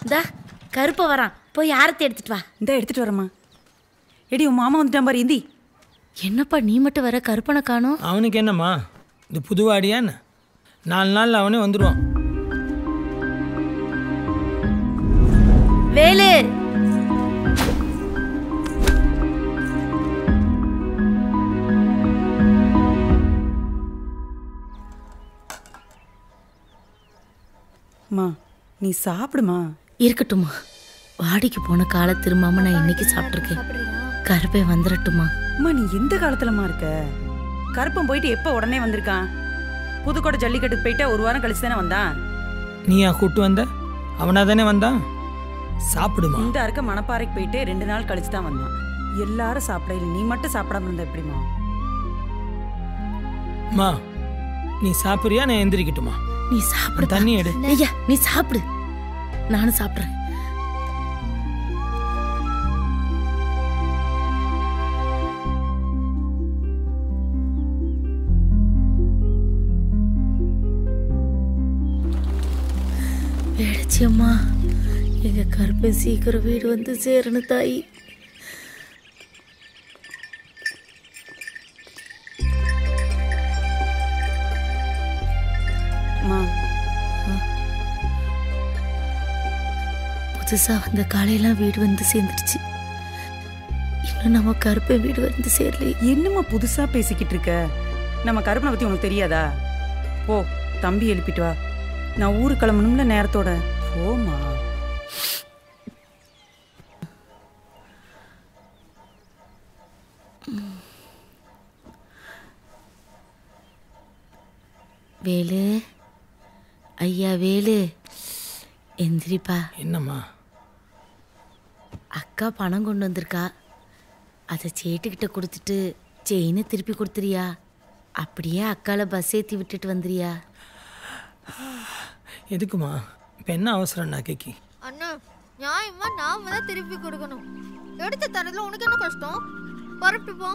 இந்தா கருப்பை வரான், போய் ஆரத்தி எடுத்துட்டு வா. இந்த எடுத்துட்டு வரமா. எடி உன் மாமா வந்துட்டான் பாரு இந்தி. என்னப்பா நீ மட்டும் வர, கருப்பனை காணோம்? அவனுக்கு என்னம்மா, இது புதுவாடியான்னு 4 நாளில் அவனே வந்துடுவான். வேலு மா நீ சாப்பிடுமா. இருக்கட்டுமா, வாடிக்கு போன காலை திரும்பாம நான் இன்னைக்கு சாப்பிட்ருக்கேன். கருப்பை வந்துடட்டுமா? அம்மா நீ எந்த காலத்துலமா இருக்க? கருப்பன் போயிட்டு எப்போ உடனே வந்திருக்கான்? புதுக்கோட்டை ஜல்லிக்கட்டுக்கு போயிட்டு 1 வாரம் கழிச்சு தானே வந்தான். நீயா கூட்டு வந்த? அவனா தானே வந்தான். சாப்பிடுமா. இந்த இருக்க மணப்பாறைக்கு போயிட்டு 2 நாள் கழிச்சு தான் வந்தான். எல்லாரும் சாப்பிட இல்லை, நீ மட்டும் சாப்பிடாம இருந்த எப்படிமா? மா நீ சாப்பிட்றியா, நான் எந்திரிக்கட்டுமா? நீ சாப்பிடு. தண்ணி எடு. ஐயா நீ சாப்பிடு, நானும் சாப்பிட்றேன். வேடச்சியம்மா, எங்க கருப்பை சீக்கிரம் வீடு வந்து சேரணும் தாயி. புதுசா வந்த காலையெல்லாம் வீடு வந்து சேர்ந்துருச்சு. இன்னும் நம்ம கருப்பை வீடு வந்து சேரலையே. என்னம்மா புதுசா பேசிக்கிட்டு இருக்க? நம்ம கருப்பனை பத்தி உனக்கு தெரியாதா? போ தம்பி எழுப்பிட்டு வா, நான் ஊருக்கு கிளம்பணும்ல நேரத்தோட. போமா. வேலு, ஐயா வேலு, எந்திரிப்பா. என்னம்மா? அக்கா பணம் கொண்டு வந்திருக்கா, அதை சேட்டுக்கிட்ட கொடுத்துட்டு செயினை திருப்பி கொடுத்துறியா? அப்படியே அக்கால பஸ் ஏற்றி விட்டுட்டு வந்துறியா? எதுக்குமா இப்போ என்ன அவசரம்? கேக்கி அண்ணா நியாயமா நாம தான் திருப்பி கொடுக்கணும். எடுத்து தரதுல உனக்கு என்ன கஷ்டம்? பரப்பிட்டு போ.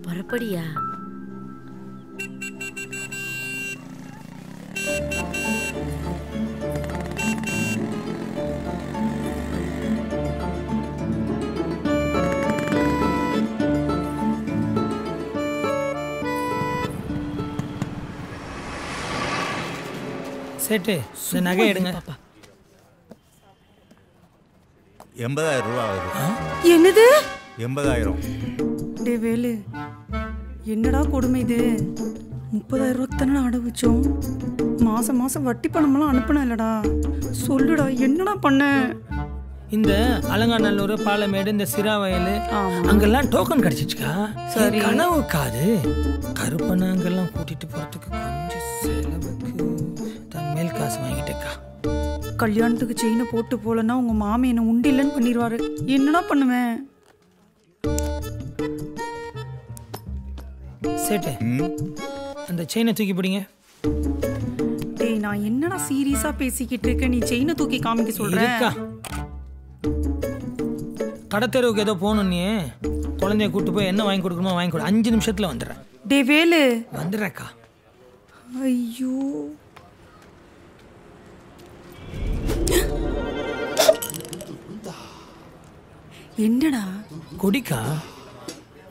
புறப்படியா? சேட்டு இந்த நகை எடுங்க. 80,000 ரூபா ஆகுது. என்னது? 80,000. டே வேலு, என்னடா கொடுமை இது? 30,000 ரூபாய்க்கு தானே அடை வச்சோம். மாசம் மாசம் வட்டி பணமெல்லாம் அனுப்பின இல்லடா. சொல்லுடா என்னடா பண்ண? இந்த அலங்காநல்லூர், பாலமேடு, இந்த சிராவயல் அங்கெல்லாம் டோக்கன் கிடைச்சிச்சுக்கா. சரி கனவுக்காது. கருப்பனை அங்கெல்லாம் கூட்டிட்டு போறதுக்கு கொஞ்சம் செலவுக்கு மேல் காசு வாங்கிட்டேக்கா. கல்யாணத்துக்கு செயினை போட்டு போலன்னா உங்க மாமி என்ன உண்டு இல்லைன்னு பண்ணிடுவாரு. என்னடா பண்ணுவேன்? சேட்டு அந்த செயினை தூக்கி பிடிங்க. டேய் நான் என்னடா சீரியஸா பேசிக்கிட்டு இருக்கேன், நீ செயினை தூக்கி காமிக்க சொல்றேன். கடத்தெருவுக்கு ஏதோ போகணும், நீ குழந்தைய கூட்டு போய் என்ன வாங்கி கொடுக்கணுமோ வாங்கி கொடு. 5 நிமிஷத்துல வந்துடுறேன். டே வேலு வந்துடுறேக்கா. ஐயோ என்னடா? குடிக்கா,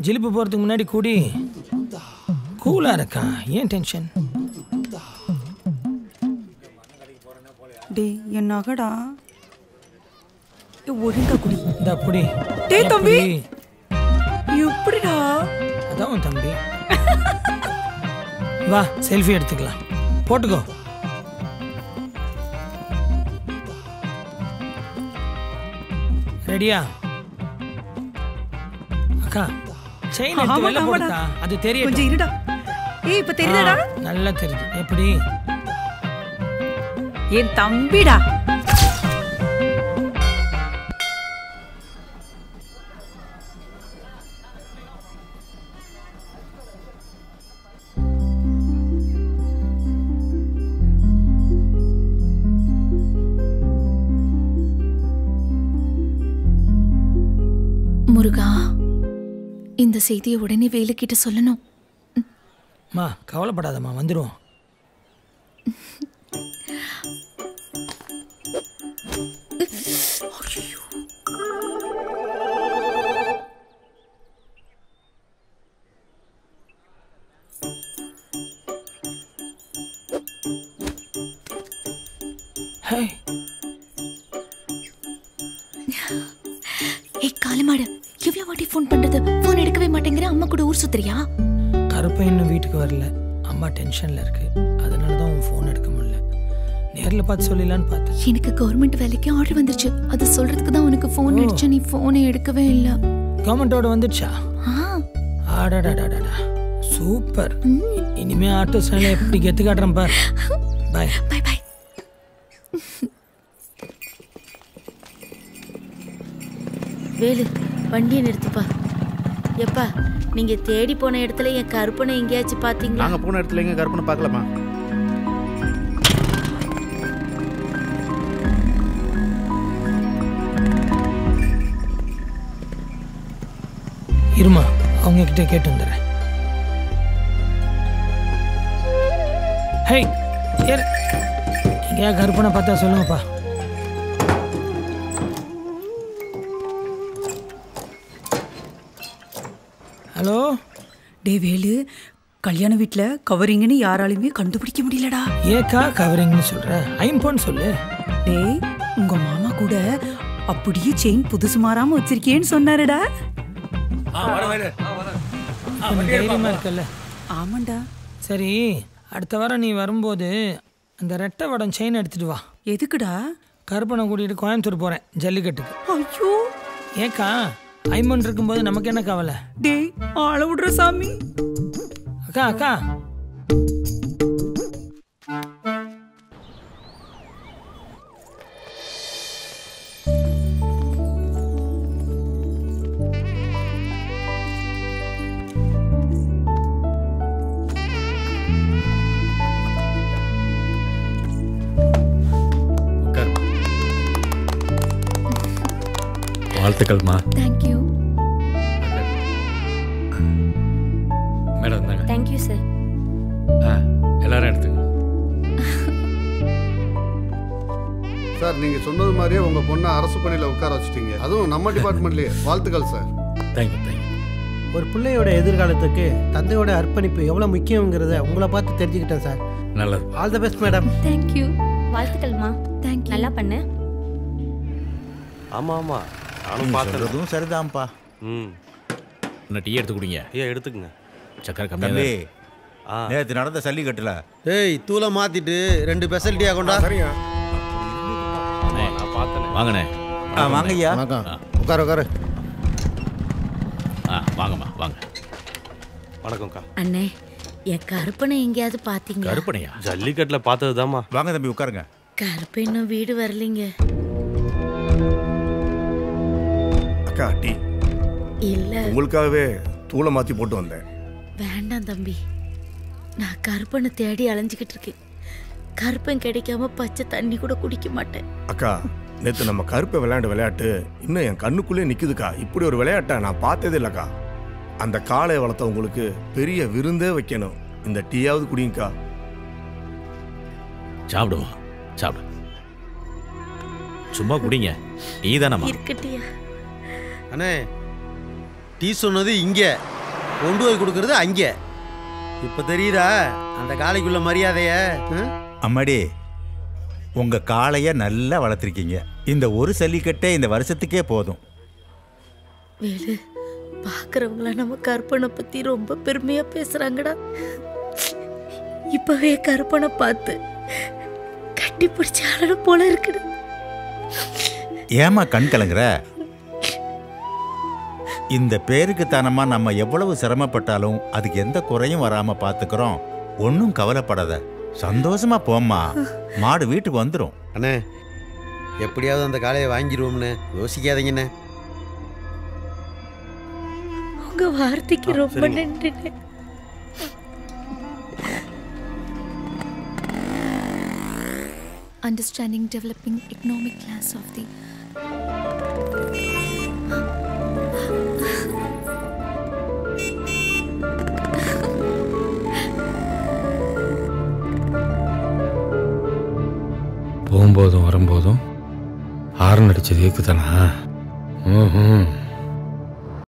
ஜிலிப்பு போறதுக்கு முன்னாடி குடி. கூலா இருக்கா, ஏன் டென்ஷன்? டே என் நகடா, ஒழுங்கா குடி. இந்த புடி. டே தம்பி எப்படிடா? அதான் உன் தம்பி. வா செல்ஃபி எடுத்துக்கலாம், போட்டுக்கோ. ரெடியா? அக்கா செயின் எடுத்து வெளில போடுடா, அது தெரியும். கொஞ்சம் இருடா. ஏய் இப்ப தெரியுதாடா? நல்லா தெரியுது. எப்படி? என் தம்பிடா. முருகா, இந்த செய்தியை உடனே வேலுக்கிட்ட சொல்லணும். மா கவலைப்படாதம்மா, வந்துடுவோம். ஹே ஏய் காலமாடு, எவ்வளவு வாட்டி ஃபோன் பண்றது? ஃபோன் எடுக்கவே மாட்டேங்கிற. அம்மா கூட ஊர் சுத்துறியா? கருப்பை இன்னும் வீட்டுக்கு வரல. அம்மா டென்ஷன்ல இருக்கு. அதனால தான் உன் ஃபோன் எடுக்க முடியல. நேர்ல பார்த்து சொல்லிடலான்னு பார்த்தேன். எனக்கு கவர்மெண்ட் வேலைக்கு ஆர்டர் வந்துருச்சு. அது சொல்றதுக்கு தான் உனக்கு ஃபோன் அடிச்சேன். நீ ஃபோனை எடுக்கவே இல்ல. கவர்மெண்டோட வந்துடுச்சா? ஆடாடாடாடா சூப்பர். இனிமே ஆட்டோ ஸ்டாண்ட்ல எப்படி கெத்து காட்டுறேன் பார். Bye bye bye. வேலு வண்டியை நிறுத்துப்பா. எப்பா நீங்க தேடி போன இடத்துல என் கருப்பனை எங்கேயாச்சும் பாத்தீங்களா? நாங்க போன இடத்துல எங்க கருப்பனை பார்க்கலாமா? இருமா, அவங்க கிட்ட கேட்டு வந்துடுறேன். ஹே எங்கேயா கருப்பனை பார்த்தா சொல்லுங்கப்பா. ஹலோ டே வேலு, கல்யாண வீட்டுல கவரிங்னு யாராலையுமே கண்டுபிடிக்க முடியலடா. ஏக்கா கவரிங்னு சொல்ற? ஐம்போன்னு சொல்லு. டேய் உங்க மாமா கூட அப்படியே செயின் புதுசு மாறாம வச்சிருக்கேன்னு சொன்னாருடா. தைரியமா இருக்கல்ல? ஆமாண்டா. சரி, அடுத்த வாரம் நீ வரும்போது அந்த ரெட்டை வடம் செயின் எடுத்துட்டு வா. எதுக்குடா? கருப்பனை கூட்டிகிட்டு கோயம்புத்தூர் போகிறேன் ஜல்லிக்கட்டுக்கு. ஐயோ ஏக்கா ஐம்பன் இருக்கும்போது நமக்கு என்ன கவலை? டேய் ஆள விடுற சாமி. அக்கா அக்கா வாழ்த்துக்கள்மா. Thank you madam. தாங்க. Thank you sir. எல்லாரும் எடுத்துங்க. சார் நீங்கள் சொன்னது மாதிரியே உங்கள் பொண்ணை அரசு பணியில் உட்கார வச்சுட்டீங்க. அதுவும் நம்ம டிபார்ட்மெண்ட்லேயே. வாழ்த்துக்கள் சார். Thank you thank you. ஒரு பிள்ளையோட எதிர்காலத்துக்கு தந்தையோட அர்ப்பணிப்பு எவ்வளோ முக்கியங்கிறத உங்களை பார்த்து தெரிஞ்சுக்கிட்டேன் சார். நல்லது. All the best madam. Thank you. வாழ்த்துக்கள்மா. தேங்க்யூ. நல்லா பண்ணு. ஆமாம் ஆமாம், நானும் பார்த்ததும் சரிதான்ப்பா. இன்னும் டீ எடுத்து குடிங்க. எடுத்துக்கங்க. சக்கரை தம்பி, கம்மியாக. நேற்று நடந்த சல்லிக்கட்டுல டேய் தூளை மாத்திட்டு 2 ஸ்பெஷல் கொண்டா. சரிங்க. நான் பார்த்தேன். வாங்கண்ணே. வாங்க ஐயா. உட்கார உட்காரு. வாங்கம்மா வாங்க. வணக்கம்க்கா. அண்ணே என் கருப்பனை எங்கேயாவது பாத்தீங்களா? கருப்பனையா? ஜல்லிக்கட்டில் பார்த்ததுதாம்மா. வாங்க தம்பி உட்காருங்க. கருப்பு இன்னும் வீடு வரலீங்க. அக்கா டீ இல்ல உங்களுக்காகவே தூளை மாற்றி போட்டு வந்தேன். வேண்டாம் தம்பி, நான் கருப்பனை தேடி அலைஞ்சிக்கிட்டு இருக்கேன். கருப்பன் கிடைக்காம பச்சை தண்ணி கூட குடிக்க மாட்டேன். அக்கா நேற்று நம்ம கருப்பை விளையாட்டு இன்னும் என் கண்ணுக்குள்ளே நிற்குதுக்கா. இப்படி ஒரு விளையாட்டை நான் பார்த்ததே இல்லைக்கா. அந்த காளையை வளர்த்த உங்களுக்கு பெரிய விருந்தே வைக்கணும். இந்த டீயாவது குடிங்கக்கா. சாப்பிடுவா சாப்பிடு. சும்மா குடிங்க. டீ தானம்மா. இருக்கட்டியா? அண்ணே டீ சொன்னது இங்கே, கொண்டு போய் கொடுக்கறது அங்கே. இப்போ தெரியுதா அந்த காளைக்குள்ள மரியாதைய? அம்மாடி, உங்க காளைய நல்லா வளர்த்துருக்கீங்க. இந்த ஒரு சல்லிக்கட்டே இந்த வருஷத்துக்கே போதும். வேலு, பாக்குறவங்கள நம்ம கருப்பனை பத்தி ரொம்ப பெருமையா பேசுறாங்கடா. இப்பவே கருப்பனை பார்த்து கட்டி பிடிச்ச ஆளு போல இருக்குடா. ஏமா கண் கலங்குற? இந்த பேருக்கு தானமா நம்ம எவ்வளவு சிரமப்பட்டாலும் அதுக்கு எந்த குறையும் வராம பாத்துக்கிறோம். ஒன்னும் கவலைப்படாத, சந்தோஷமா போம்மா. மாடு வீட்டுக்கு வந்துடும். அண்ணே எப்படியாவது அந்த காளையை வாங்கிடுவோம்னு யோசிக்காதீங்கண்ணே. உங்க வார்த்தைக்கு ரொம்ப நன்றிண்ணே. Understanding developing economic class of the போகும்போதும் வரும்போதும் ஹாரன் அடிச்சது ஏக்கு தானா? ம்